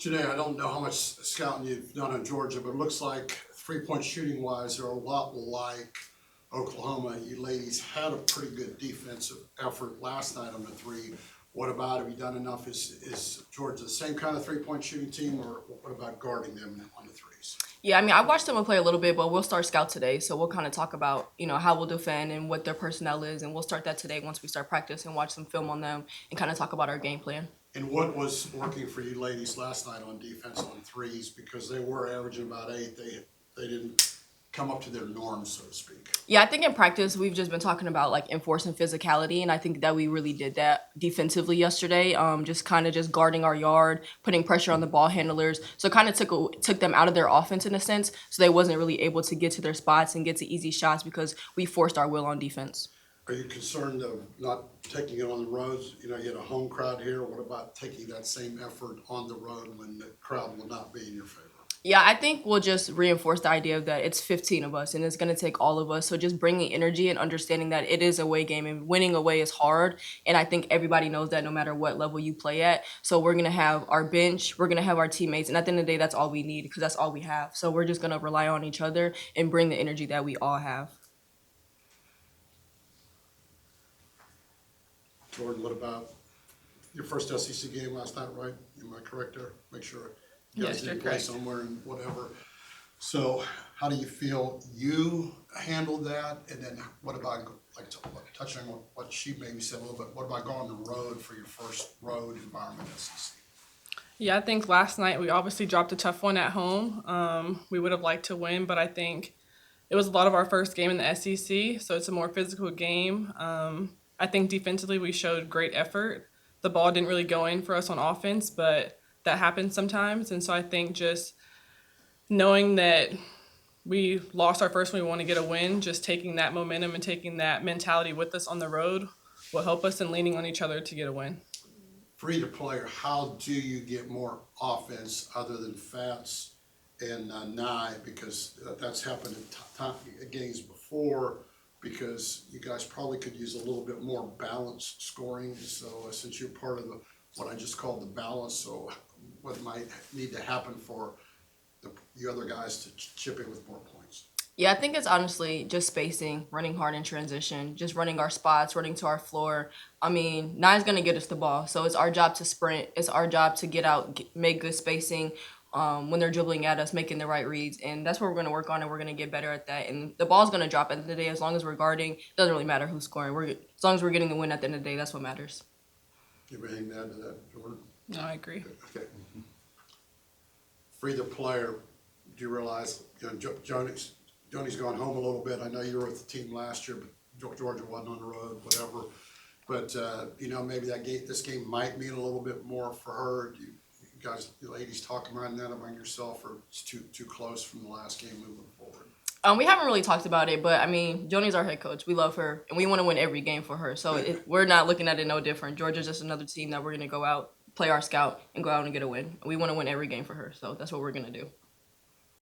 Janae, I don't know how much scouting you've done in Georgia, but it looks like three-point shooting wise, they're a lot like Oklahoma. You ladies had a pretty good defensive effort last night on the three. What about, have you done enough? Is Georgia the same kind of three-point shooting team, or what about guarding them on the threes? Yeah, I mean, I watched them play a little bit, but we'll start scout today. So we'll kind of talk about, how we'll defend and what their personnel is. And we'll start that today once we start practice and watch some film on them and kind of talk about our game plan. And what was working for you ladies last night on defense on threes? Because they were averaging about 8. They didn't come up to their norms, so to speak. Yeah, I think in practice we've just been talking about like enforcing physicality, and I think that we really did that defensively yesterday. Just kind of just guarding our yard, putting pressure on the ball handlers. So kind of took them out of their offense in a sense, so they wasn't really able to get to their spots and get to easy shots because we forced our will on defense. Are you concerned of not taking it on the roads? You had a home crowd here. What about taking that same effort on the road when the crowd will not be in your favor? Yeah, I think we'll just reinforce the idea of that it's 15 of us and it's going to take all of us. So just bringing energy and understanding that it is a away game and winning away is hard. And I think everybody knows that no matter what level you play at. So we're going to have our bench, we're going to have our teammates. And at the end of the day, that's all we need because that's all we have. So we're just going to rely on each other and bring the energy that we all have. Jordan, what about your first SEC game last night, right? Am I correct there? Make sure you guys didn't play somewhere and whatever. So how do you feel you handled that? And then what about, like touching on what she maybe said a little bit, what about going on the road for your first road environment SEC? Yeah, I think last night we obviously dropped a tough one at home. We would have liked to win, but I think it was a lot of our first game in the SEC, so it's a more physical game. I think defensively we showed great effort. The ball didn't really go in for us on offense, but that happens sometimes. And so I think just knowing that we lost our first one, we want to get a win, just taking that momentum and taking that mentality with us on the road will help us in leaning on each other to get a win. For either player, how do you get more offense other than Fats and Nye? Because that's happened in games before. Because you guys probably could use a little bit more balanced scoring. So since you're part of what I just called the balance, so what might need to happen for the other guys to chip in with more points? Yeah, I think it's honestly just spacing, running hard in transition, just running our spots, running to our floor. I mean, Nine's going to get us the ball. So it's our job to sprint. It's our job to get out, make good spacing. When they're dribbling at us, making the right reads. And that's what we're going to work on, and we're going to get better at that. And the ball's going to drop at the end of the day. As long as we're guarding, it doesn't really matter who's scoring. As long as we're getting the win at the end of the day, that's what matters. You have anything to add to that, Jordan? No, I agree. Okay. For either player, do you realize Joni's gone home a little bit? I know you were with the team last year, but Georgia wasn't on the road, whatever. But, maybe this game might mean a little bit more for her. Do you guys, you ladies, talking around that among yourself, or it's too close from the last game moving forward? We haven't really talked about it, but I mean, Joni's our head coach. We love her, and we want to win every game for her. So we're not looking at it no different. Georgia's just another team that we're going to go out, play our scout, and go out and get a win. We want to win every game for her, so that's what we're going to do.